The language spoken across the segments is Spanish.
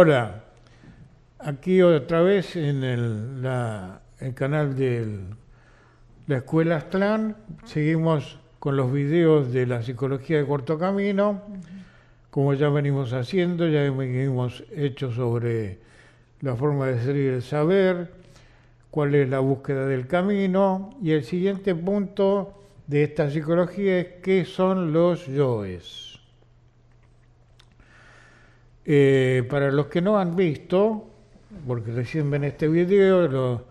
Hola, aquí otra vez en el canal de la Escuela Aztlán. Seguimos con los videos de la psicología de corto camino, como ya venimos haciendo, ya hemos hecho sobre la forma de ser y el saber, cuál es la búsqueda del camino, y el siguiente punto de esta psicología es qué son los yoes. Para los que no han visto, porque recién ven este video,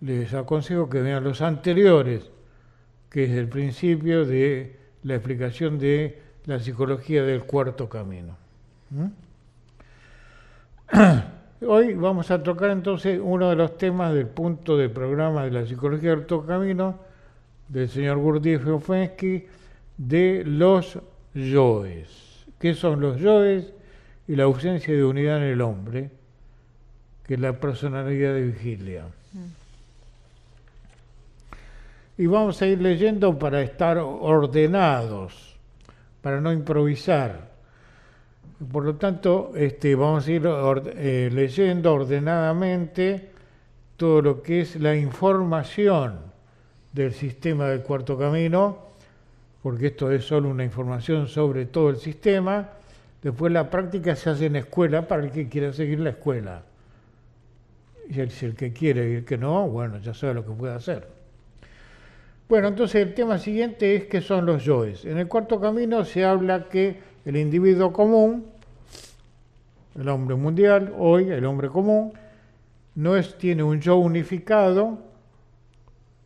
les aconsejo que vean los anteriores, que es el principio de la explicación de la psicología del cuarto camino. Hoy vamos a tocar entonces uno de los temas del punto del programa de la psicología del cuarto camino del señor Gurdjieff Ofensky, de los yoes. ¿Qué son los yoes? Y la ausencia de unidad en el hombre, que es la personalidad de vigilia. Y vamos a ir leyendo para estar ordenados, para no improvisar. Por lo tanto, vamos a ir leyendo ordenadamente todo lo que es la información del sistema del cuarto camino, porque esto es solo una información sobre todo el sistema. Después la práctica se hace en escuela para el que quiera seguir la escuela. Y si el que quiere y el que no, bueno, ya sabe lo que puede hacer. Bueno, entonces el tema siguiente es qué son los yoes. En el cuarto camino se habla que el individuo común, el hombre mundial, hoy el hombre común, tiene un yo unificado,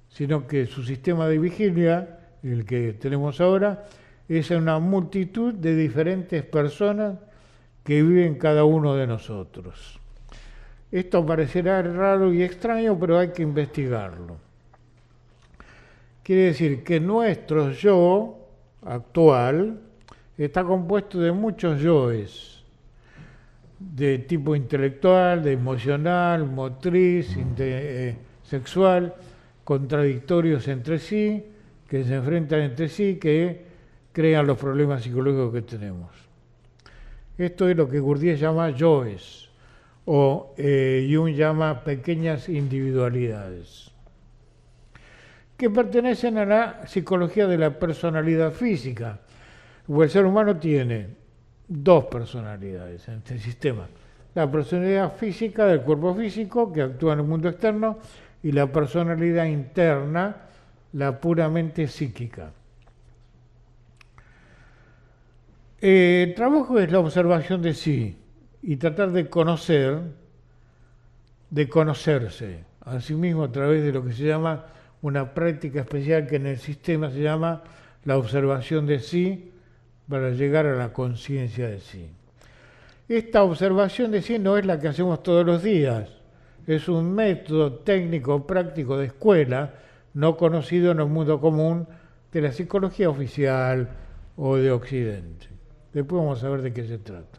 sino que su sistema de vigilia, el que tenemos ahora, es una multitud de diferentes personas que viven cada uno de nosotros. Esto parecerá raro y extraño, pero hay que investigarlo. Quiere decir que nuestro yo actual está compuesto de muchos yoes, de tipo intelectual, de emocional, motriz, sexual, contradictorios entre sí, que se enfrentan entre sí, que crean los problemas psicológicos que tenemos. Esto es lo que Gurdjieff llama yoes, o Jung llama pequeñas individualidades, que pertenecen a la psicología de la personalidad física. El ser humano tiene dos personalidades en este sistema: la personalidad física del cuerpo físico, que actúa en el mundo externo, y la personalidad interna, la puramente psíquica. El trabajo es la observación de sí y tratar de conocerse a sí mismo a través de lo que se llama una práctica especial que en el sistema se llama la observación de sí, para llegar a la conciencia de sí. Esta observación de sí no es la que hacemos todos los días, es un método técnico práctico de escuela no conocido en el mundo común de la psicología oficial o de Occidente. Después vamos a ver de qué se trata.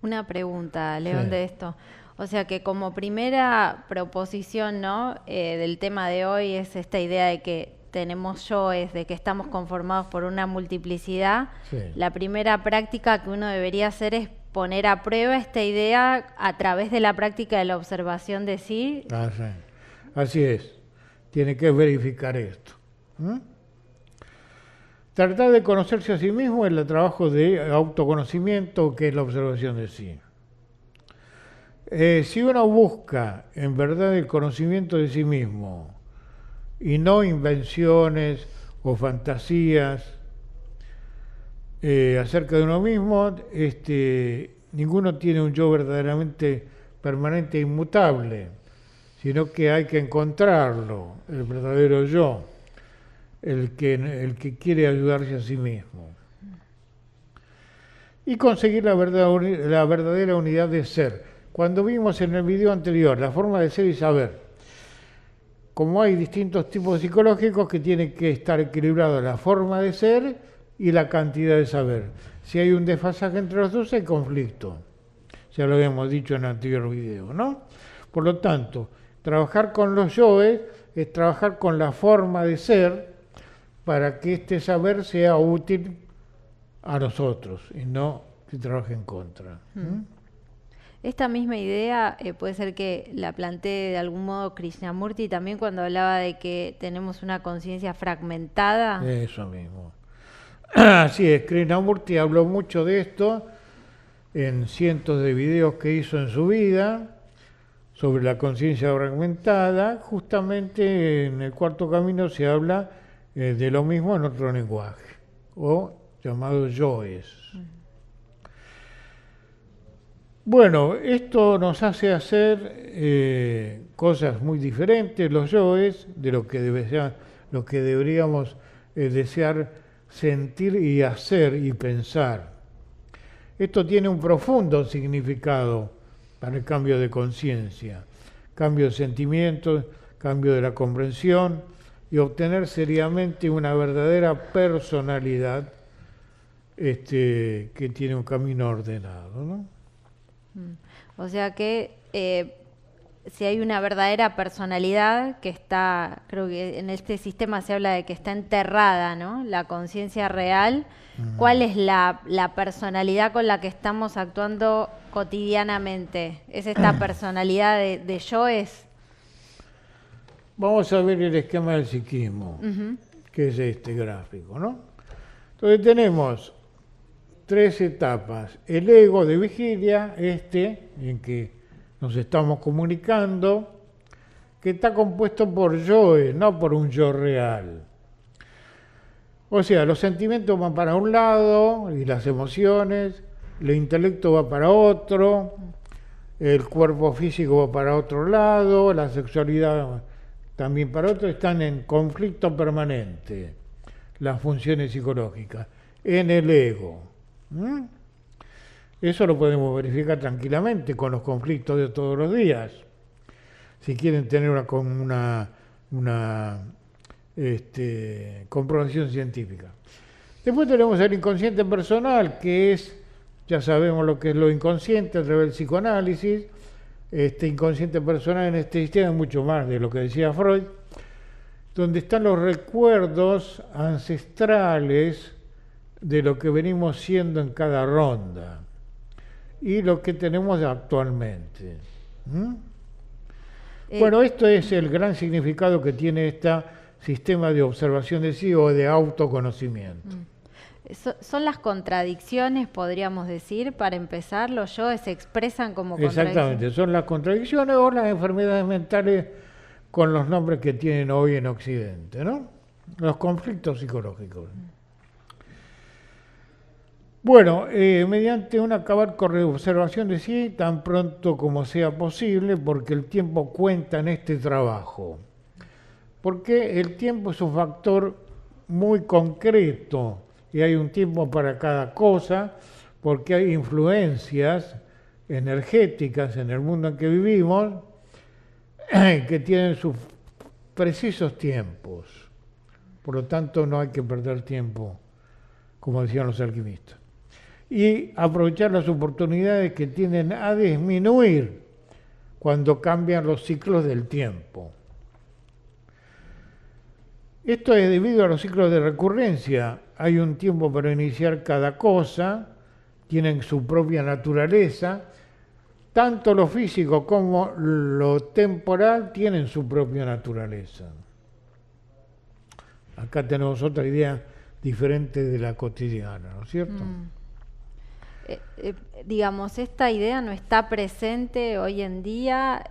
Una pregunta, León, Sí. de esto. O sea que como primera proposición, ¿no? Del tema de hoy es esta idea de que tenemos yoes, de que estamos conformados por una multiplicidad. Sí. La primera práctica que uno debería hacer es poner a prueba esta idea a través de la práctica de la observación de sí. Sí. Así es. Tiene que verificar esto. Tratar de conocerse a sí mismo es el trabajo de autoconocimiento, que es la observación de sí. Si uno busca en verdad el conocimiento de sí mismo y no invenciones o fantasías acerca de uno mismo, ninguno tiene un yo verdaderamente permanente e inmutable, sino que hay que encontrarlo, el verdadero yo, el que quiere ayudarse a sí mismo. Y conseguir la verdadera unidad de ser. Cuando vimos en el video anterior la forma de ser y saber, como hay distintos tipos psicológicos que tienen que estar equilibrados la forma de ser y la cantidad de saber. Si hay un desfasaje entre los dos, hay conflicto. Ya lo habíamos dicho en el anterior video, ¿no? Por lo tanto, trabajar con los yoes es trabajar con la forma de ser para que este saber sea útil a nosotros y no que trabaja en contra. Esta misma idea puede ser que la plantee de algún modo Krishnamurti también cuando hablaba de que tenemos una conciencia fragmentada. Eso mismo. Así es, Krishnamurti habló mucho de esto en cientos de videos que hizo en su vida sobre la conciencia fragmentada. Justamente en el Cuarto Camino se habla de lo mismo en otro lenguaje, o llamado yoes. Bueno, esto nos hace hacer cosas muy diferentes, los yoes, de lo que deberíamos desear sentir y hacer y pensar. Esto tiene un profundo significado para el cambio de conciencia, cambio de sentimientos, cambio de la comprensión y obtener seriamente una verdadera personalidad que tiene un camino ordenado, ¿no? O sea que si hay una verdadera personalidad que está, creo que en este sistema se habla de que está enterrada, ¿no? La conciencia real, ¿cuál es la personalidad con la que estamos actuando cotidianamente? ¿Es esta personalidad de yoes? Vamos a ver el esquema del psiquismo, que es este gráfico, ¿no? Entonces tenemos 3 etapas. El ego de vigilia, en que nos estamos comunicando, que está compuesto por yoes, no por un yo real. O sea, los sentimientos van para un lado y las emociones, el intelecto va para otro, el cuerpo físico va para otro lado, la sexualidad también para otro, están en conflicto permanente las funciones psicológicas, en el ego. Eso lo podemos verificar tranquilamente con los conflictos de todos los días. Si quieren tener una comprobación científica. Después tenemos el inconsciente personal, que es, ya sabemos lo que es lo inconsciente a través del psicoanálisis. Este inconsciente personal en este sistema es mucho más de lo que decía Freud, donde están los recuerdos ancestrales de lo que venimos siendo en cada ronda y lo que tenemos actualmente. Bueno, esto es el gran significado que tiene este sistema de observación de sí o de autoconocimiento. Son las contradicciones, podríamos decir, para empezar, los yoes se expresan como contradicciones. Exactamente, son las contradicciones o las enfermedades mentales con los nombres que tienen hoy en Occidente, ¿no? Los conflictos psicológicos. Bueno, mediante una cabal observación de sí, tan pronto como sea posible, porque el tiempo cuenta en este trabajo. Porque el tiempo es un factor muy concreto y hay un tiempo para cada cosa, porque hay influencias energéticas en el mundo en que vivimos que tienen sus precisos tiempos. Por lo tanto, no hay que perder tiempo, como decían los alquimistas. Y aprovechar las oportunidades que tienden a disminuir cuando cambian los ciclos del tiempo. Esto es debido a los ciclos de recurrencia. Hay un tiempo para iniciar cada cosa, tienen su propia naturaleza. Tanto lo físico como lo temporal tienen su propia naturaleza. Acá tenemos otra idea diferente de la cotidiana, ¿no es cierto? Digamos, esta idea no está presente hoy en día.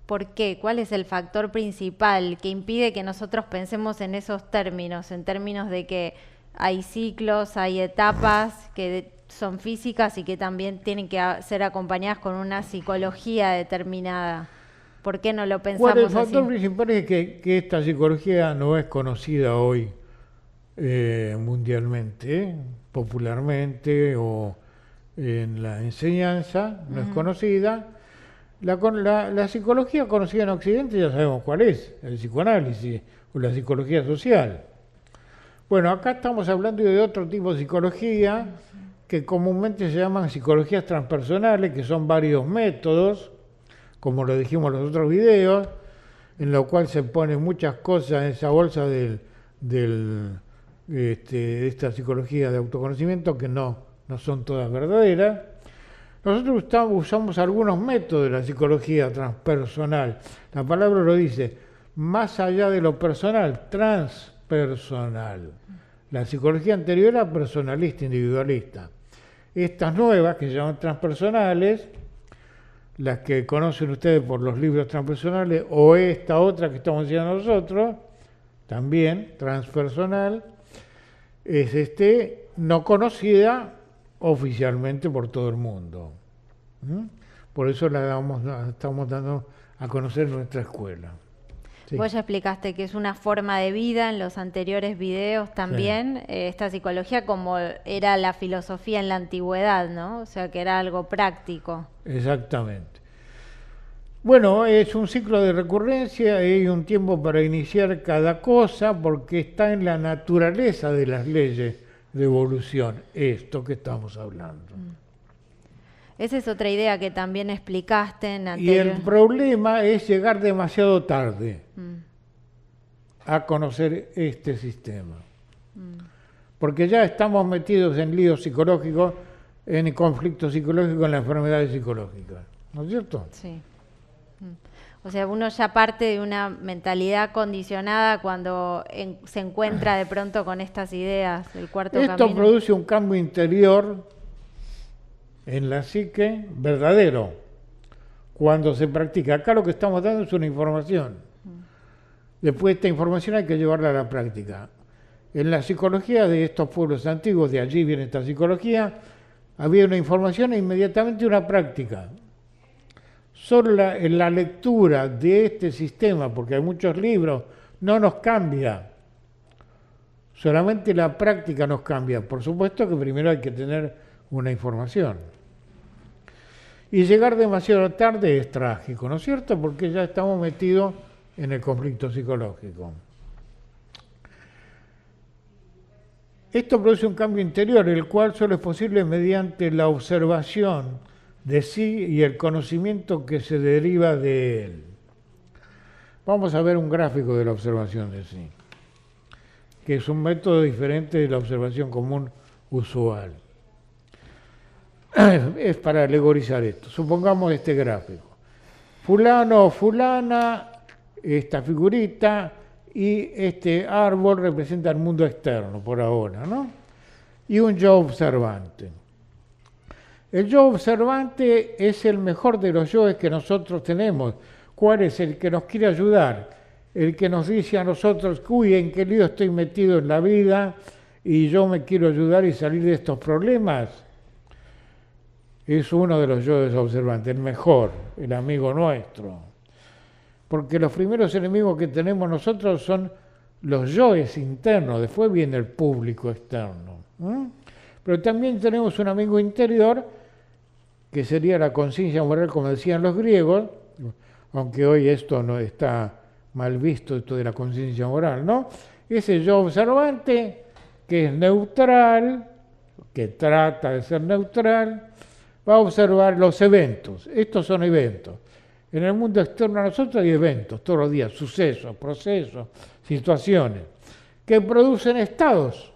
¿Por qué? ¿Cuál es el factor principal que impide que nosotros pensemos en esos términos, en términos de que hay ciclos, hay etapas que son físicas y que también tienen que ser acompañadas con una psicología determinada? ¿Por qué no lo pensamos así? Bueno, el factor principal es que esta psicología no es conocida hoy mundialmente, popularmente o en la enseñanza, no es conocida. La psicología conocida en Occidente ya sabemos cuál es, el psicoanálisis o la psicología social. Bueno, acá estamos hablando de otro tipo de psicología que comúnmente se llaman psicologías transpersonales, que son varios métodos, como lo dijimos en los otros videos, en lo cual se ponen muchas cosas en esa bolsa de esta psicología de autoconocimiento que no no son todas verdaderas. Nosotros usamos algunos métodos de la psicología transpersonal. La palabra lo dice, más allá de lo personal, transpersonal. La psicología anterior era personalista, individualista. Estas nuevas, que se llaman transpersonales, las que conocen ustedes por los libros transpersonales, o esta otra que estamos diciendo nosotros, también transpersonal, es no conocida oficialmente por todo el mundo. Por eso la estamos dando a conocer en nuestra escuela. Sí. Vos ya explicaste que es una forma de vida en los anteriores videos también, sí. Esta psicología como era la filosofía en la antigüedad, ¿no? O sea, que era algo práctico. Exactamente. Bueno, es un ciclo de recurrencia, hay un tiempo para iniciar cada cosa porque está en la naturaleza de las leyes de evolución, esto que estamos hablando. Esa es otra idea que también explicaste en anterior. Y el problema es llegar demasiado tarde a conocer este sistema. Porque ya estamos metidos en líos psicológicos, en conflictos psicológicos, en las enfermedades psicológicas. ¿No es cierto? Sí. O sea, uno ya parte de una mentalidad condicionada cuando se encuentra de pronto con estas ideas del cuarto camino. Esto produce un cambio interior en la psique verdadero, cuando se practica. Acá lo que estamos dando es una información. Después esta información hay que llevarla a la práctica. En la psicología de estos pueblos antiguos, de allí viene esta psicología, había una información e inmediatamente una práctica. Solo en la lectura de este sistema, porque hay muchos libros, no nos cambia. Solamente la práctica nos cambia. Por supuesto que primero hay que tener una información. Y llegar demasiado tarde es trágico, ¿no es cierto? Porque ya estamos metidos en el conflicto psicológico. Esto produce un cambio interior, el cual solo es posible mediante la observación de sí y el conocimiento que se deriva de él. Vamos a ver un gráfico de la observación de sí, que es un método diferente de la observación común usual. Es para alegorizar esto. Supongamos este gráfico. Fulano o fulana, esta figurita, y este árbol representa el mundo externo, por ahora, ¿no? Y un yo observante. El yo observante es el mejor de los yoes que nosotros tenemos. ¿Cuál es? El que nos quiere ayudar, el que nos dice a nosotros, uy, en qué lío estoy metido en la vida y yo me quiero ayudar y salir de estos problemas. Es uno de los yoes observantes, el mejor, el amigo nuestro. Porque los primeros enemigos que tenemos nosotros son los yoes internos, después viene el público externo. Pero también tenemos un amigo interior, que sería la conciencia moral, como decían los griegos, aunque hoy esto no está mal visto, esto de la conciencia moral, ¿no? Ese yo observante, que es neutral, que trata de ser neutral, va a observar los eventos. Estos son eventos. En el mundo externo a nosotros hay eventos todos los días, sucesos, procesos, situaciones, que producen estados.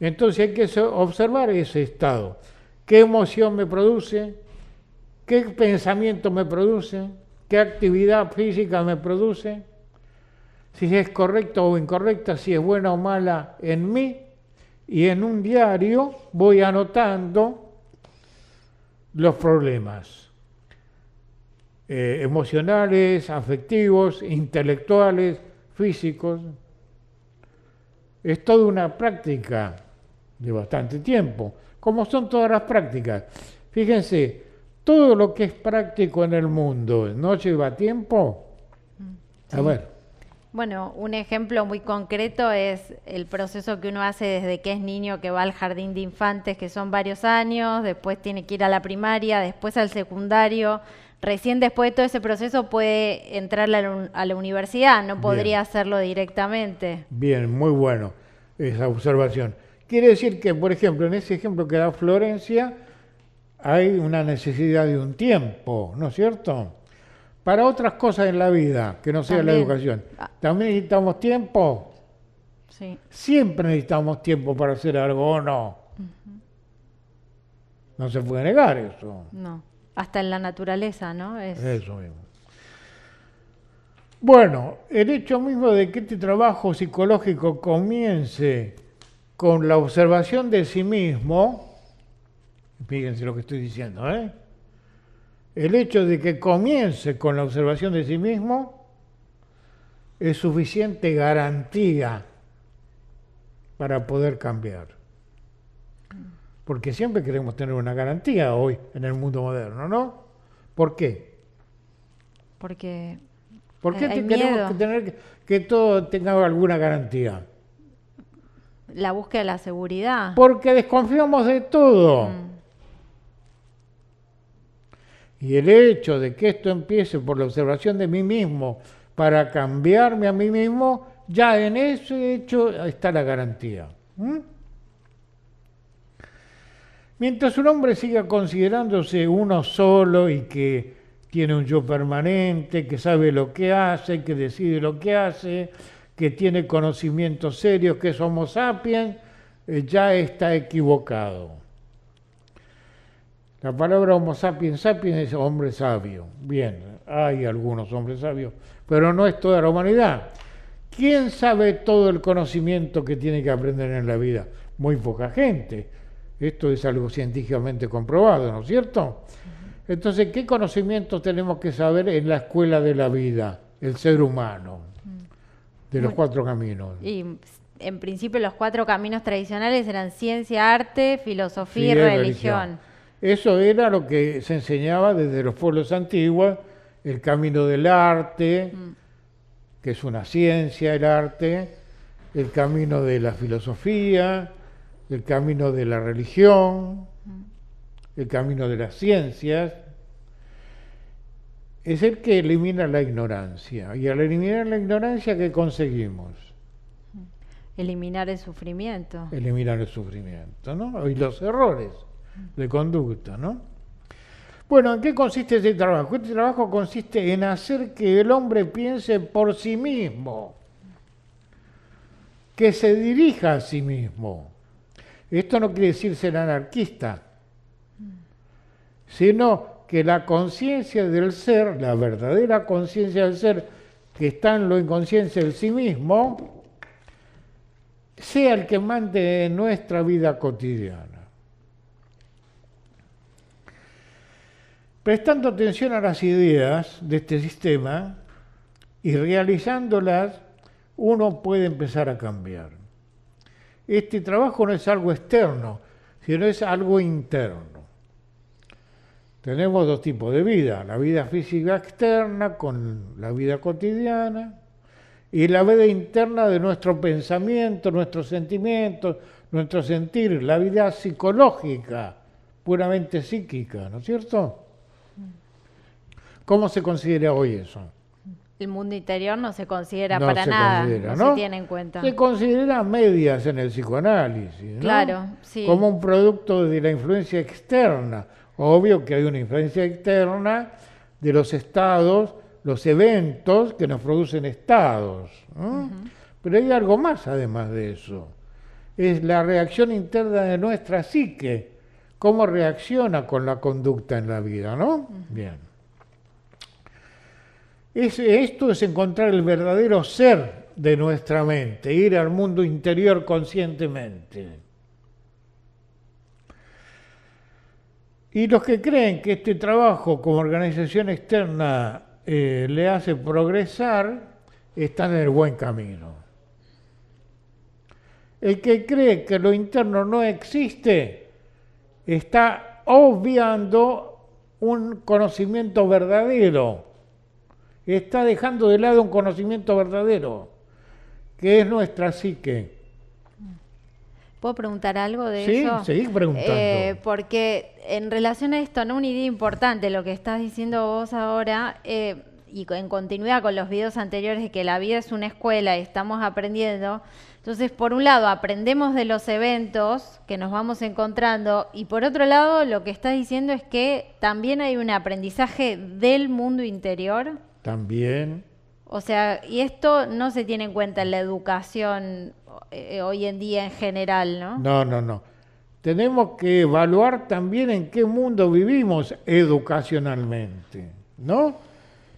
Entonces hay que observar ese estado. ¿Qué emoción me produce? ¿Qué pensamiento me produce? ¿Qué actividad física me produce? Si es correcta o incorrecta, si es buena o mala en mí. Y en un diario voy anotando los problemas emocionales, afectivos, intelectuales, físicos. Es toda una práctica de bastante tiempo, como son todas las prácticas. Fíjense, todo lo que es práctico en el mundo no lleva tiempo. A ver. Bueno, un ejemplo muy concreto es el proceso que uno hace desde que es niño, que va al jardín de infantes, que son varios años, después tiene que ir a la primaria, después al secundario. Recién después de todo ese proceso puede entrar a la universidad, no podría hacerlo directamente. Bien, muy bueno esa observación. Quiere decir que, por ejemplo, en ese ejemplo que da Florencia, hay una necesidad de un tiempo, ¿no es cierto? Para otras cosas en la vida, que no sea la educación. ¿También necesitamos tiempo? Sí. Siempre necesitamos tiempo para hacer algo, ¿o no? No se puede negar eso. No, hasta en la naturaleza, ¿no? Eso mismo. Bueno, el hecho mismo de que este trabajo psicológico comience con la observación de sí mismo, fíjense lo que estoy diciendo, ¿eh? El hecho de que comience con la observación de sí mismo es suficiente garantía para poder cambiar. Porque siempre queremos tener una garantía hoy en el mundo moderno, ¿no? ¿Por qué? Porque ¿Por qué hay queremos miedo. tener que todo tenga alguna garantía? La búsqueda de la seguridad. Porque desconfiamos de todo. Y el hecho de que esto empiece por la observación de mí mismo para cambiarme a mí mismo, ya en ese hecho está la garantía. Mientras un hombre siga considerándose uno solo y que tiene un yo permanente, que sabe lo que hace, que decide lo que hace, que tiene conocimientos serios, que es Homo sapiens, ya está equivocado. La palabra Homo sapiens sapiens es hombre sabio. Bien, hay algunos hombres sabios, pero no es toda la humanidad. ¿Quién sabe todo el conocimiento que tiene que aprender en la vida? Muy poca gente. Esto es algo científicamente comprobado, ¿no es cierto? Entonces, ¿qué conocimientos tenemos que saber en la escuela de la vida, el ser humano, de los cuatro caminos? Y en principio los 4 caminos tradicionales eran ciencia, arte, filosofía y Sí, religión. Eso era lo que se enseñaba desde los pueblos antiguos, el camino del arte, que es una ciencia, el arte, el camino de la filosofía, el camino de la religión, el camino de las ciencias. Es el que elimina la ignorancia. Y al eliminar la ignorancia, ¿qué conseguimos? Eliminar el sufrimiento. Eliminar el sufrimiento, ¿no? Y los errores de conducta, ¿no? Bueno, ¿en qué consiste este trabajo? Este trabajo consiste en hacer que el hombre piense por sí mismo, que se dirija a sí mismo. Esto no quiere decir ser anarquista, sino que la conciencia del ser, la verdadera conciencia del ser, que está en la inconsciencia del sí mismo, sea el que mande nuestra vida cotidiana. Prestando atención a las ideas de este sistema y realizándolas, uno puede empezar a cambiar. Este trabajo no es algo externo, sino es algo interno. Tenemos dos tipos de vida, la vida física externa con la vida cotidiana y la vida interna de nuestro pensamiento, nuestros sentimientos, nuestro sentir, la vida psicológica, puramente psíquica, ¿no es cierto? ¿Cómo se considera hoy eso? El mundo interior no se considera No para se nada, considera, no ¿no? se tiene en cuenta. Se considera medias en el psicoanálisis, ¿no? Claro, sí. Como un producto de la influencia externa. Obvio que hay una influencia externa de los estados, los eventos que nos producen estados, ¿no? Pero hay algo más además de eso. Es la reacción interna de nuestra psique, cómo reacciona con la conducta en la vida, ¿no? Bien. Esto es encontrar el verdadero ser de nuestra mente, ir al mundo interior conscientemente. Y los que creen que este trabajo como organización externa le hace progresar, están en el buen camino. El que cree que lo interno no existe, está obviando un conocimiento verdadero. Está dejando de lado un conocimiento verdadero, que es nuestra psique. ¿Puedo preguntar algo de Sí, eso? seguí preguntando. Porque en relación a esto, ¿no? Una idea importante, lo que estás diciendo vos ahora, y en continuidad con los videos anteriores, de que la vida es una escuela y estamos aprendiendo. Entonces, por un lado, aprendemos de los eventos que nos vamos encontrando, y por otro lado, lo que estás diciendo es que también hay un aprendizaje del mundo interior. También. O sea, y esto no se tiene en cuenta en la educación hoy en día en general, ¿no? No. tenemos que evaluar también en qué mundo vivimos educacionalmente, ¿no?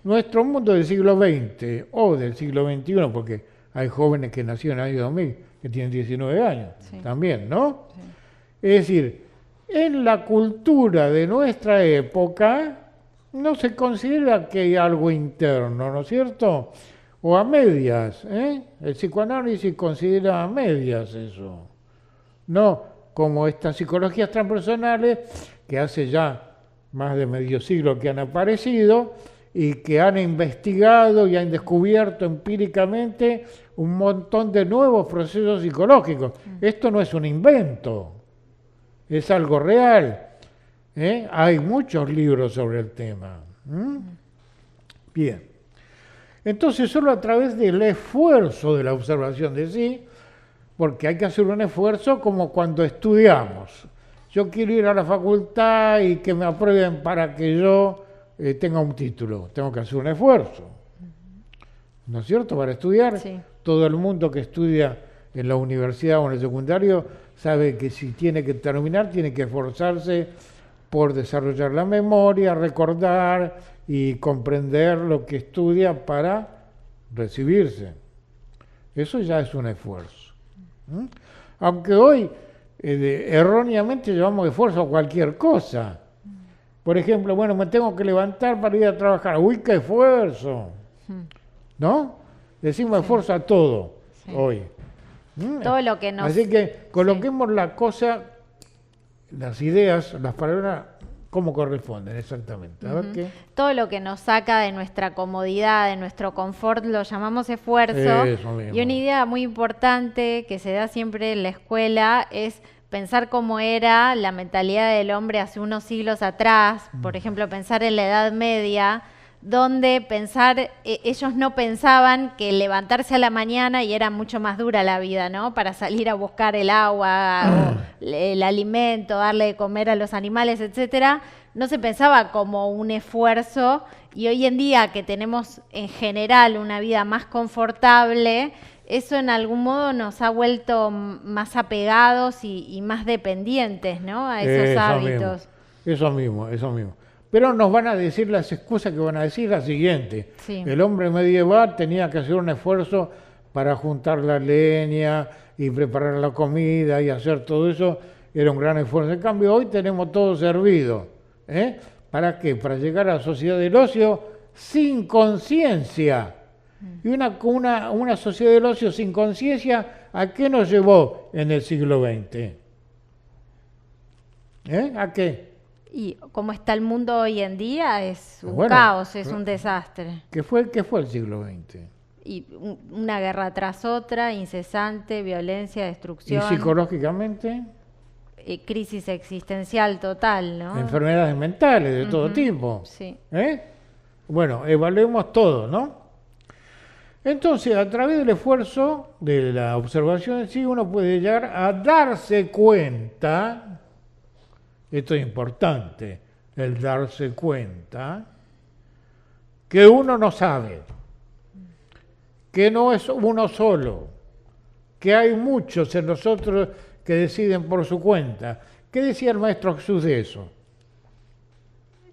Nuestro mundo del siglo XX o del siglo XXI, porque hay jóvenes que nacieron en el año 2000, que tienen 19 años, Sí. también, ¿no? Sí. Es decir, en la cultura de nuestra época no se considera que hay algo interno, ¿no es cierto? O a medias, ¿eh? El psicoanálisis considera a medias eso. No como estas psicologías transpersonales que hace ya más de medio siglo que han aparecido y que han investigado y han descubierto empíricamente un montón de nuevos procesos psicológicos. Esto no es un invento, es algo real. Hay muchos libros sobre el tema. Bien. Entonces, solo a través del esfuerzo de la observación de sí, porque hay que hacer un esfuerzo como cuando estudiamos. Yo quiero ir a la facultad y que me aprueben para que yo tenga un título. Tengo que hacer un esfuerzo. ¿No es cierto? Para estudiar, Sí. todo el mundo que estudia en la universidad o en el secundario sabe que si tiene que terminar, tiene que esforzarse por desarrollar la memoria, recordar y comprender lo que estudia para recibirse. Eso ya es un esfuerzo. Aunque hoy erróneamente llevamos esfuerzo a cualquier cosa. Por ejemplo, bueno, me tengo que levantar para ir a trabajar. ¡Uy, qué esfuerzo! ¿No? Decimos esfuerzo a todo hoy. Todo lo que nos... Así que coloquemos la cosa, las ideas, las palabras, como corresponden exactamente. A ver qué. Todo lo que nos saca de nuestra comodidad, de nuestro confort, lo llamamos esfuerzo. Eso mismo. Y una idea muy importante que se da siempre en la escuela es pensar cómo era la mentalidad del hombre hace unos siglos atrás. Por ejemplo, pensar en la Edad Media, donde ellos no pensaban que levantarse a la mañana y era mucho más dura la vida, ¿no? Para salir a buscar el agua, o el alimento, darle de comer a los animales, etcétera, no se pensaba como un esfuerzo. Y hoy en día que tenemos en general una vida más confortable, eso en algún modo nos ha vuelto más apegados y más dependientes, ¿no? A esos hábitos. Eso mismo. Pero nos van a decir las excusas que van a decir la siguiente. Sí. El hombre medieval tenía que hacer un esfuerzo para juntar la leña y preparar la comida y hacer todo eso. Era un gran esfuerzo. En cambio, hoy tenemos todo servido. ¿Para qué? Para llegar a la sociedad del ocio sin conciencia. Y una sociedad del ocio sin conciencia, ¿a qué nos llevó en el siglo XX? ¿A qué? Y como está el mundo hoy en día, es un Bueno, caos, es un desastre. ¿Qué fue el siglo XX? Y una guerra tras otra, incesante, violencia, ¿Y destrucción, psicológicamente? crisis existencial total, ¿no? Enfermedades mentales de todo tipo. Sí. Bueno, evaluemos todo, ¿no? Entonces, a través del esfuerzo de la observación en sí, uno puede llegar a darse cuenta, esto es importante, el darse cuenta, que uno no sabe, que no es uno solo, que hay muchos en nosotros que deciden por su cuenta. ¿Qué decía el Maestro Jesús de eso?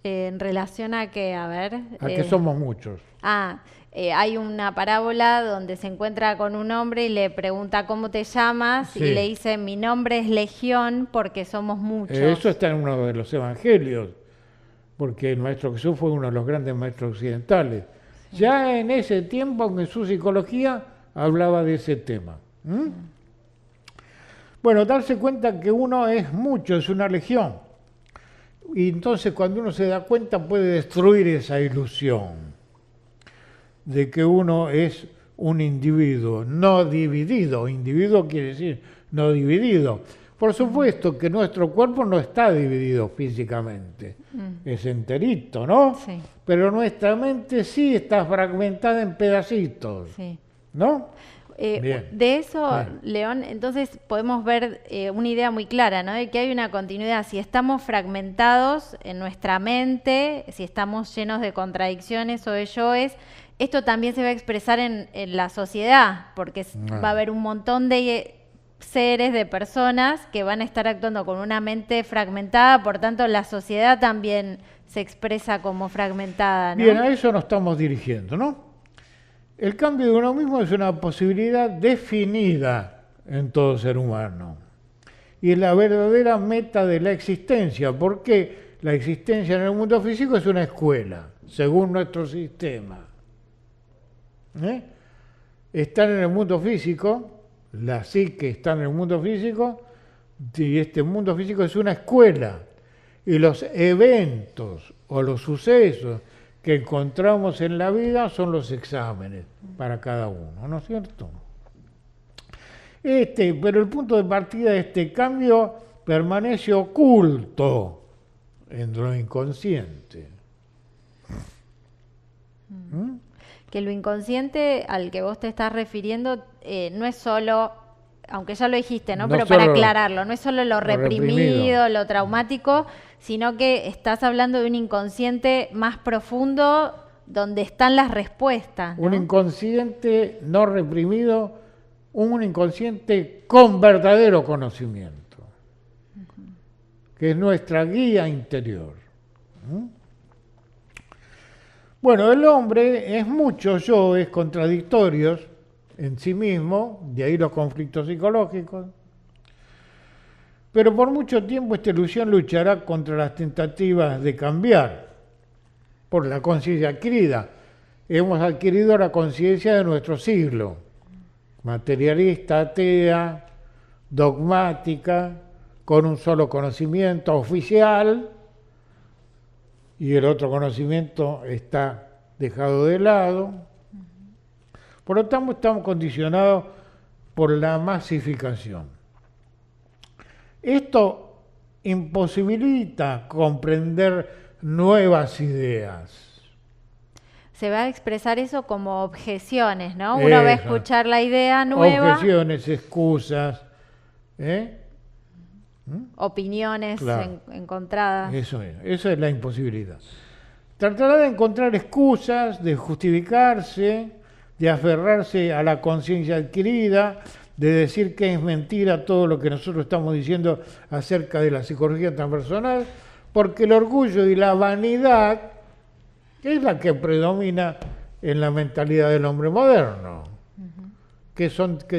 En relación a que, a ver... A que somos muchos. Hay una parábola donde se encuentra con un hombre y le pregunta ¿cómo te llamas? Sí. Y le dice, mi nombre es Legión porque somos muchos. Eso está en uno de los evangelios, porque el Maestro Jesús fue uno de los grandes maestros occidentales. Sí. Ya en ese tiempo, en su psicología, hablaba de ese tema. Bueno, darse cuenta que uno es mucho, es una legión. Y entonces cuando uno se da cuenta puede destruir esa ilusión de que uno es un individuo no dividido. Individuo quiere decir no dividido. Por supuesto que nuestro cuerpo no está dividido físicamente, es enterito, ¿no? Sí. Pero nuestra mente sí está fragmentada en pedacitos, Sí. ¿no? De eso, León, entonces podemos ver una idea muy clara, ¿no? De que hay una continuidad. Si estamos fragmentados en nuestra mente, si estamos llenos de contradicciones o de yoes, esto también se va a expresar en la sociedad, porque va a haber un montón de seres, de personas que van a estar actuando con una mente fragmentada, por tanto la sociedad también se expresa como fragmentada, ¿no? Bien, a eso nos estamos dirigiendo, ¿no? El cambio de uno mismo es una posibilidad definida en todo ser humano y es la verdadera meta de la existencia, porque la existencia en el mundo físico es una escuela, según nuestro sistema. Están en el mundo físico, la psique está en el mundo físico, y este mundo físico es una escuela, y los eventos o los sucesos que encontramos en la vida son los exámenes para cada uno, ¿no es cierto? Pero el punto de partida de este cambio permanece oculto en lo inconsciente. Que lo inconsciente al que vos te estás refiriendo no es solo, aunque ya lo dijiste, ¿no? Pero para aclararlo, no es solo lo reprimido, lo traumático, sino que estás hablando de un inconsciente más profundo donde están las respuestas, ¿no? Un inconsciente no reprimido, un inconsciente con verdadero conocimiento, que es nuestra guía interior. Bueno, el hombre es muchos yoes contradictorios en sí mismo, de ahí los conflictos psicológicos, pero por mucho tiempo esta ilusión luchará contra las tentativas de cambiar por la conciencia adquirida. Hemos adquirido la conciencia de nuestro siglo, materialista, atea, dogmática, con un solo conocimiento oficial, y el otro conocimiento está dejado de lado. Por lo tanto, estamos condicionados por la masificación. Esto imposibilita comprender nuevas ideas. Se va a expresar eso como objeciones, ¿no? Uno va a escuchar la idea nueva. Objeciones, excusas, opiniones encontradas. Eso es la imposibilidad. Tratará de encontrar excusas, de justificarse, de aferrarse a la conciencia adquirida, de decir que es mentira todo lo que nosotros estamos diciendo acerca de la psicología transpersonal, porque el orgullo y la vanidad es la que predomina en la mentalidad del hombre moderno, que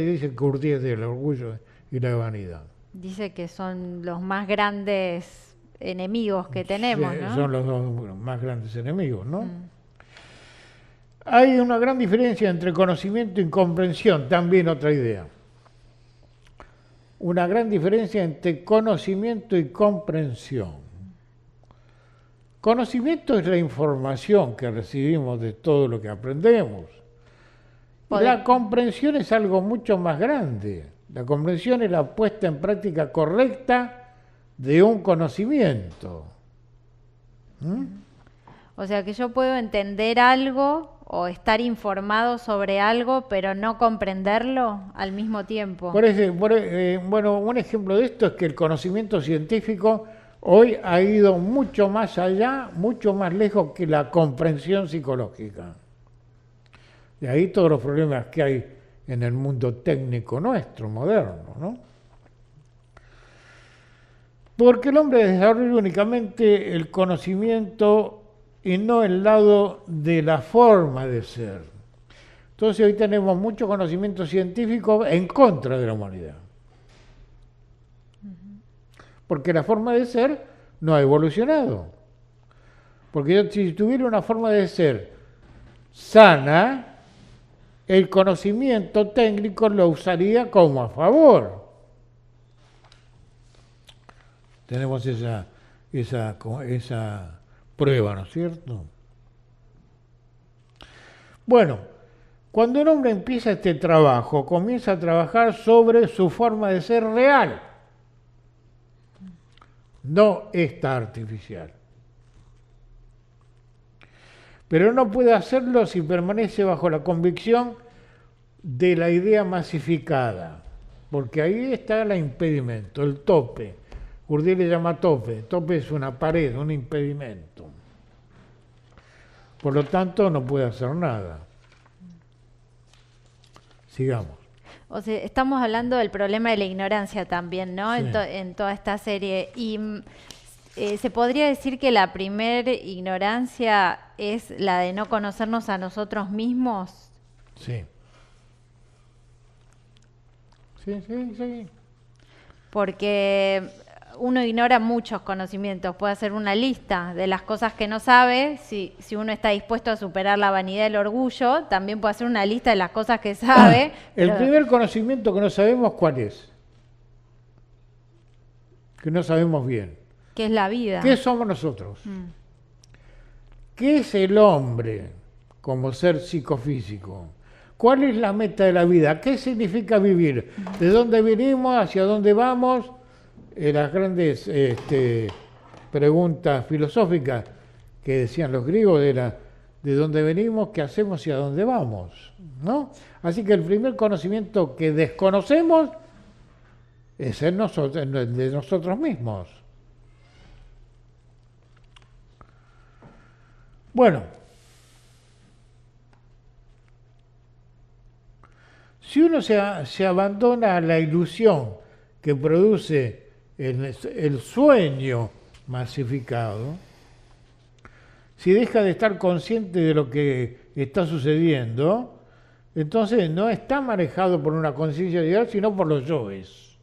dice Courdier del orgullo y la vanidad. Dice que son los más grandes enemigos que tenemos, Sí, ¿no? son los dos más grandes enemigos, ¿no? Hay una gran diferencia entre conocimiento y comprensión, también otra idea. Una gran diferencia entre conocimiento y comprensión. Conocimiento es la información que recibimos de todo lo que aprendemos. La comprensión es algo mucho más grande. La comprensión es la puesta en práctica correcta de un conocimiento. O sea que yo puedo entender algo o estar informado sobre algo, pero no comprenderlo al mismo tiempo. Bueno, un ejemplo de esto es que el conocimiento científico hoy ha ido mucho más allá, mucho más lejos que la comprensión psicológica. De ahí todos los problemas que hay en el mundo técnico nuestro, moderno, ¿no? Porque el hombre desarrolla únicamente el conocimiento y no el lado de la forma de ser. Entonces hoy tenemos mucho conocimiento científico en contra de la humanidad. Porque la forma de ser no ha evolucionado. Porque yo, si tuviera una forma de ser sana, el conocimiento técnico lo usaría como a favor. Tenemos esa prueba, ¿no es cierto? Bueno, cuando el hombre empieza este trabajo, comienza a trabajar sobre su forma de ser real, no esta artificial. Pero no puede hacerlo si permanece bajo la convicción de la idea masificada, porque ahí está el impedimento, el tope. Courdier le llama tope. Tope es una pared, un impedimento. Por lo tanto, no puede hacer nada. Sigamos. O sea, estamos hablando del problema de la ignorancia también, ¿no? Sí. En toda esta serie. Y se podría decir que la primer ignorancia es la de no conocernos a nosotros mismos. Sí. Sí, sí, sí. Porque uno ignora muchos conocimientos, puede hacer una lista de las cosas que no sabe, si uno está dispuesto a superar la vanidad y el orgullo, también puede hacer una lista de las cosas que sabe. El primer conocimiento que no sabemos, ¿cuál es? Que no sabemos bien. ¿Qué es la vida? ¿Qué somos nosotros? ¿Qué es el hombre como ser psicofísico? ¿Cuál es la meta de la vida? ¿Qué significa vivir? ¿De dónde venimos? ¿Hacia dónde vamos? Las grandes preguntas filosóficas que decían los griegos era de dónde venimos, qué hacemos y a dónde vamos, ¿no? Así que el primer conocimiento que desconocemos es de nosotros mismos. Bueno, si uno se abandona a la ilusión que produce el sueño masificado, si deja de estar consciente de lo que está sucediendo, entonces no está manejado por una conciencia ideal, sino por los yoes.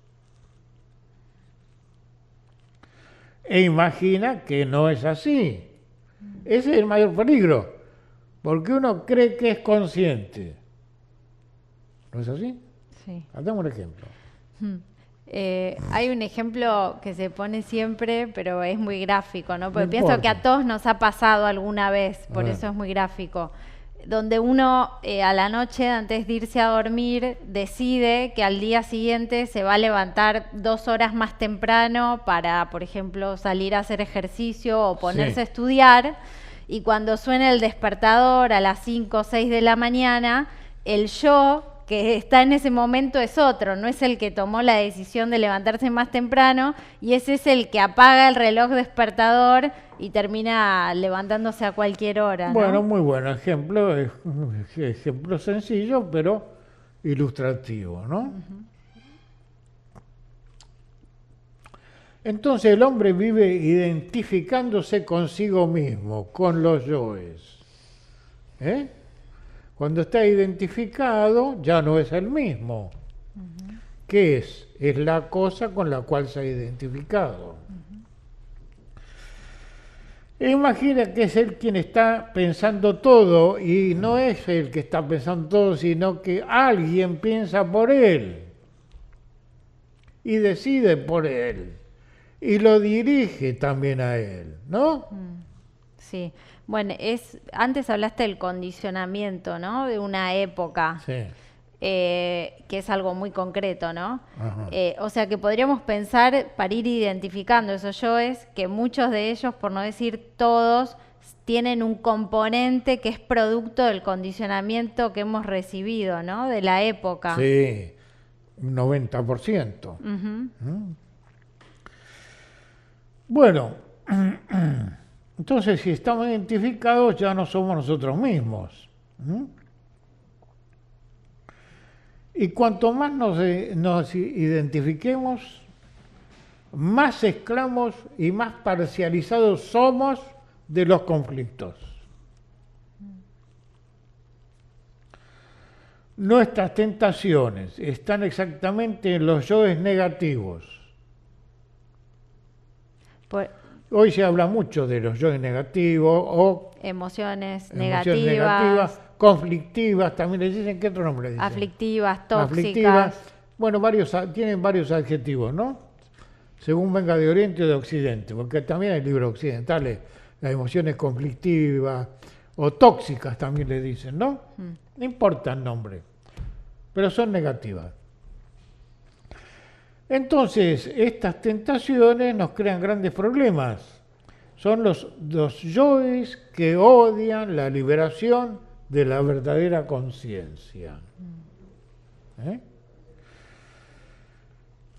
E imagina que no es así. Ese es el mayor peligro, porque uno cree que es consciente. ¿No es así? Sí. Hagamos un ejemplo. Hay un ejemplo que se pone siempre, pero es muy gráfico, ¿no? Porque No pienso importa. que a todos nos ha pasado alguna vez, por ver. eso es muy gráfico. Donde uno a la noche, antes de irse a dormir, decide que al día siguiente se va a levantar 2 horas más temprano para, por ejemplo, salir a hacer ejercicio o ponerse Sí. a estudiar. Y cuando suena el despertador a las 5 o 6 de la mañana, el yo que está en ese momento es otro, no es el que tomó la decisión de levantarse más temprano, y ese es el que apaga el reloj despertador y termina levantándose a cualquier hora, ¿no? Bueno, muy buen ejemplo, es un ejemplo sencillo, pero ilustrativo, ¿no? Entonces el hombre vive identificándose consigo mismo, con los yoes. ¿Eh? Cuando está identificado, ya no es el mismo. ¿Qué es? Es la cosa con la cual se ha identificado. Imagina que es él quien está pensando todo, y no es él que está pensando todo, sino que alguien piensa por él y decide por él y lo dirige también a él, ¿no? Sí. Bueno, antes hablaste del condicionamiento, ¿no? De una época. Sí. Que es algo muy concreto, ¿no? Ajá. O sea que podríamos pensar, para ir identificando esos yoes, que muchos de ellos, por no decir todos, tienen un componente que es producto del condicionamiento que hemos recibido, ¿no? De la época. Sí, un 90%. Bueno, entonces si estamos identificados ya no somos nosotros mismos. Y cuanto más nos identifiquemos, más esclavos y más parcializados somos de los conflictos. Nuestras tentaciones están exactamente en los yoes negativos. Hoy se habla mucho de los yoes negativos o emociones negativas, negativas, conflictivas, también les dicen, ¿qué otro nombre le dicen? aflictivas, tóxicas. Aflictivas. Bueno, tienen varios adjetivos, ¿no? Según venga de Oriente o de Occidente, porque también hay libros occidentales, las emociones conflictivas o tóxicas también le dicen, ¿no? No importa el nombre, pero son negativas. Entonces, estas tentaciones nos crean grandes problemas. Son los yoes que odian la liberación de la verdadera conciencia.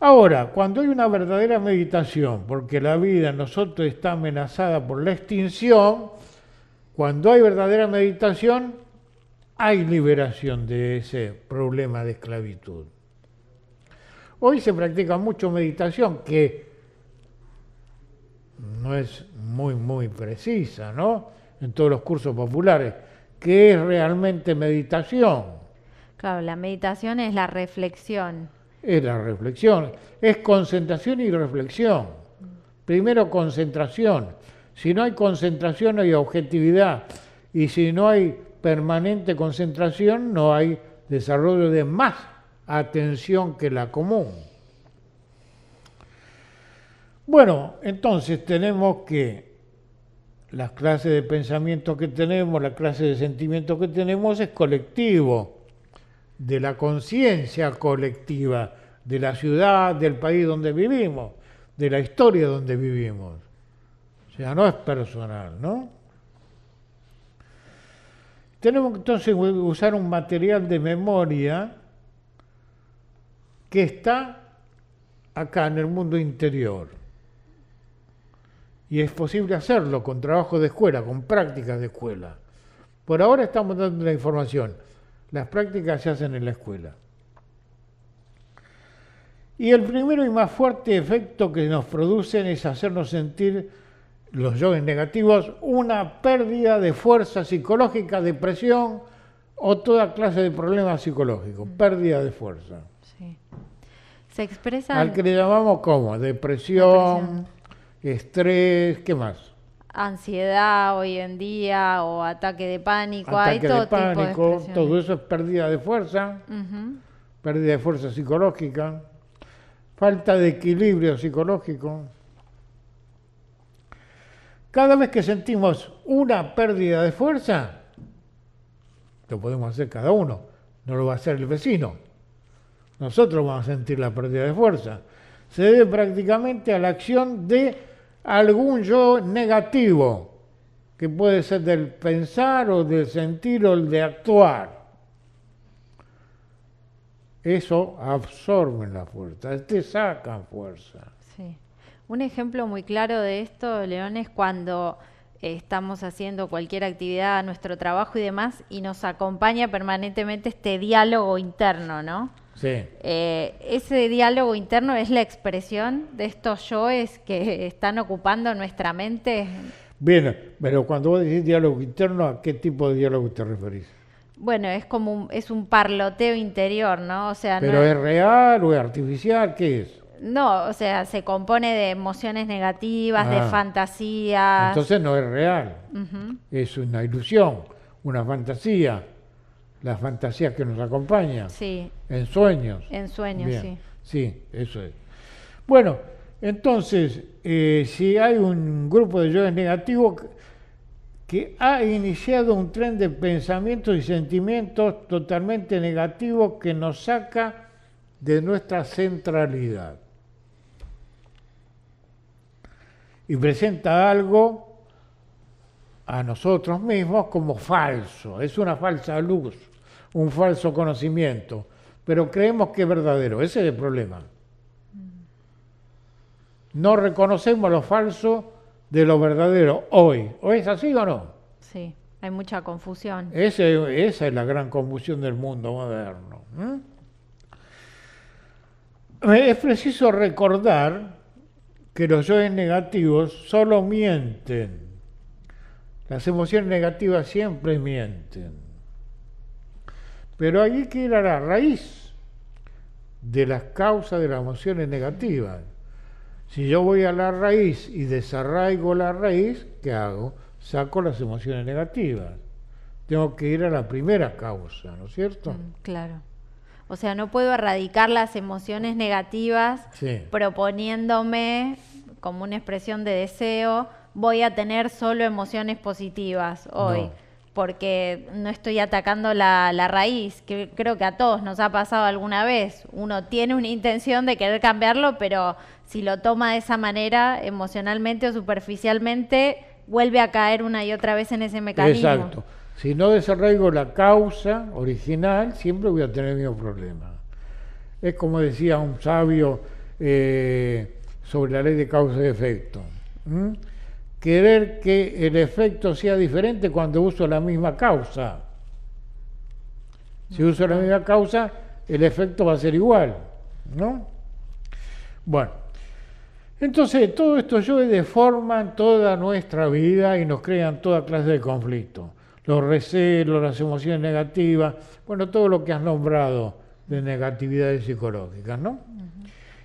Ahora, cuando hay una verdadera meditación, porque la vida en nosotros está amenazada por la extinción, cuando hay verdadera meditación, hay liberación de ese problema de esclavitud. Hoy se practica mucho meditación, que no es muy precisa, ¿no? En todos los cursos populares. ¿Qué es realmente meditación? Claro, la meditación es la reflexión. Es la reflexión, es concentración y reflexión. Primero concentración. Si no hay concentración, no hay objetividad. Y si no hay permanente concentración, no hay desarrollo de más atención que la común. Bueno, entonces tenemos que las clases de pensamiento que tenemos, la clase de sentimientos que tenemos es colectivo, de la conciencia colectiva, de la ciudad, del país donde vivimos, de la historia donde vivimos. O sea, no es personal, ¿no? Tenemos entonces que usar un material de memoria que está acá en el mundo interior. Y es posible hacerlo con trabajo de escuela, con prácticas de escuela. Por ahora estamos dando la información. Las prácticas se hacen en la escuela. Y el primero y más fuerte efecto que nos producen es hacernos sentir los yoes negativos una pérdida de fuerza psicológica, depresión o toda clase de problemas psicológicos. Pérdida de fuerza. Sí. Se expresan... Al que le llamamos ¿cómo? Depresión, estrés, ¿qué más? Ansiedad hoy en día o ataque de pánico, hay Ataque todo de pánico, tipo de expresiones. todo eso es pérdida de fuerza, pérdida de fuerza psicológica, falta de equilibrio psicológico. Cada vez que sentimos una pérdida de fuerza, lo podemos hacer cada uno, no lo va a hacer el vecino. Nosotros vamos a sentir la pérdida de fuerza. Se debe prácticamente a la acción de algún yo negativo, que puede ser del pensar o del sentir o el de actuar. Eso absorbe la fuerza, te sacan fuerza. Sí. Un ejemplo muy claro de esto, León, es cuando estamos haciendo cualquier actividad, nuestro trabajo y demás, y nos acompaña permanentemente este diálogo interno, ¿no? Sí. Ese diálogo interno es la expresión de estos yoes que están ocupando nuestra mente. Bien, pero cuando vos decís diálogo interno, ¿a qué tipo de diálogo te referís? Bueno, es como es un parloteo interior, ¿no? O sea, ¿Pero es real o es artificial? ¿Qué es? No, o sea, se compone de emociones negativas, de fantasías. Entonces no es real. Es una ilusión, una fantasía. La fantasía que nos acompaña. Sí. En sueños. En sueños, bien. sí. Sí, eso es. Bueno, entonces, si hay un grupo de yoes negativos que ha iniciado un tren de pensamientos y sentimientos totalmente negativos que nos saca de nuestra centralidad y presenta algo a nosotros mismos como falso, es una falsa luz, un falso conocimiento, pero creemos que es verdadero, ese es el problema. No reconocemos lo falso de lo verdadero hoy. ¿O es así o no? Sí, hay mucha confusión. Esa es la gran confusión del mundo moderno. Es preciso recordar que los yoes negativos solo mienten. Las emociones negativas siempre mienten. Pero hay que ir a la raíz de las causas de las emociones negativas. Si yo voy a la raíz y desarraigo la raíz, ¿qué hago? Saco las emociones negativas. Tengo que ir a la primera causa, ¿no es cierto? Claro. O sea, no puedo erradicar las emociones negativas proponiéndome como una expresión de deseo, voy a tener solo emociones positivas hoy. No. Porque no estoy atacando la raíz, que creo que a todos nos ha pasado alguna vez. Uno tiene una intención de querer cambiarlo, pero si lo toma de esa manera, emocionalmente o superficialmente, vuelve a caer una y otra vez en ese mecanismo. Exacto. Si no desarraigo la causa original, siempre voy a tener el mismo problema. Es como decía un sabio sobre la ley de causa y efecto. Querer que el efecto sea diferente cuando uso la misma causa. Si uso la misma causa, el efecto va a ser igual, ¿no? Bueno, entonces todos estos yoes deforman toda nuestra vida y nos crean toda clase de conflictos. Los recelos, las emociones negativas, bueno, todo lo que has nombrado de negatividades psicológicas, ¿no?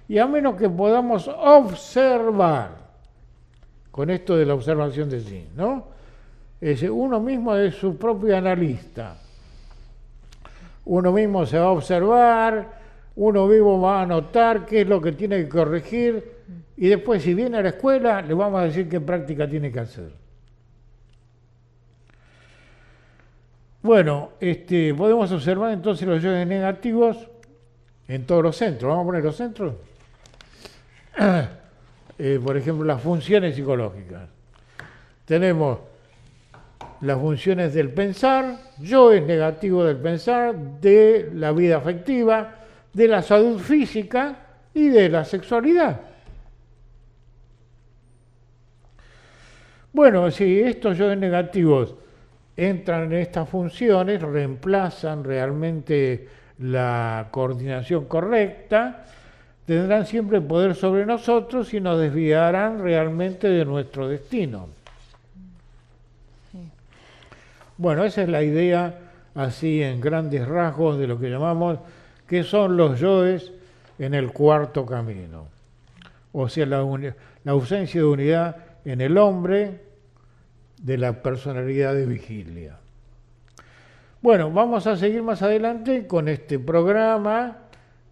Y a menos que podamos observar, con esto de la observación de sí, ¿no? Uno mismo es su propio analista. Uno mismo se va a observar, uno mismo va a anotar qué es lo que tiene que corregir y después si viene a la escuela le vamos a decir qué práctica tiene que hacer. Bueno, podemos observar entonces los yoes negativos en todos los centros. Vamos a poner los centros. Por ejemplo, las funciones psicológicas. Tenemos las funciones del pensar, yoes negativos del pensar, de la vida afectiva, de la salud física y de la sexualidad. Bueno, si estos yoes negativos entran en estas funciones, reemplazan realmente la coordinación correcta, tendrán siempre poder sobre nosotros y nos desviarán realmente de nuestro destino. Sí. Bueno, esa es la idea, así en grandes rasgos, de lo que llamamos que son los yoes en el cuarto camino. O sea, la ausencia de unidad en el hombre de la personalidad de vigilia. Bueno, vamos a seguir más adelante con este programa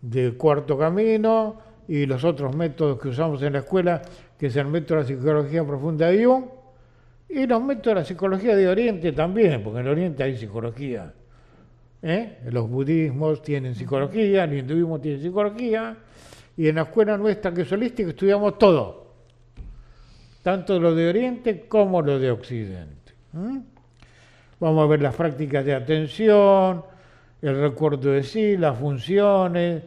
del cuarto camino y los otros métodos que usamos en la escuela, que es el método de la psicología profunda de Jung y los métodos de la psicología de Oriente también, porque en Oriente hay psicología. Los budismos tienen psicología, el hinduismo tiene psicología, y en la escuela nuestra que es holística estudiamos todo, tanto lo de Oriente como lo de Occidente. Vamos a ver las prácticas de atención, el recuerdo de sí, las funciones,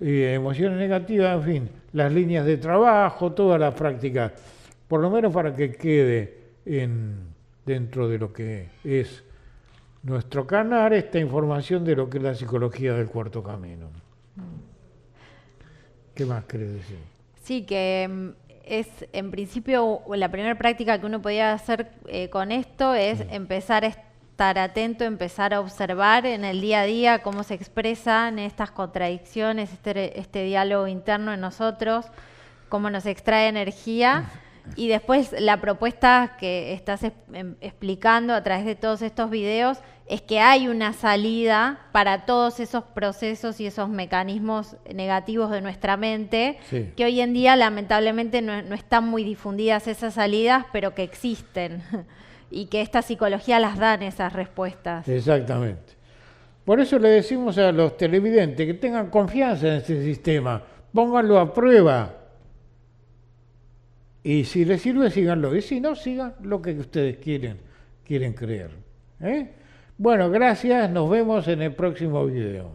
emociones negativas, en fin, las líneas de trabajo, todas las prácticas, por lo menos para que quede dentro de lo que es nuestro canal esta información de lo que es la psicología del cuarto camino. ¿Qué más querés decir? Sí, que es en principio la primera práctica que uno podía hacer con esto es empezar a estar atento, empezar a observar en el día a día cómo se expresan estas contradicciones, este diálogo interno en nosotros, cómo nos extrae energía. Y después la propuesta que estás explicando a través de todos estos videos es que hay una salida para todos esos procesos y esos mecanismos negativos de nuestra mente, sí, que hoy en día lamentablemente no están muy difundidas esas salidas, pero que existen y que esta psicología las dan esas respuestas. Exactamente. Por eso le decimos a los televidentes que tengan confianza en este sistema, pónganlo a prueba. Y si les sirve, síganlo. Y si no, sigan lo que ustedes quieren creer. Bueno, gracias. Nos vemos en el próximo video.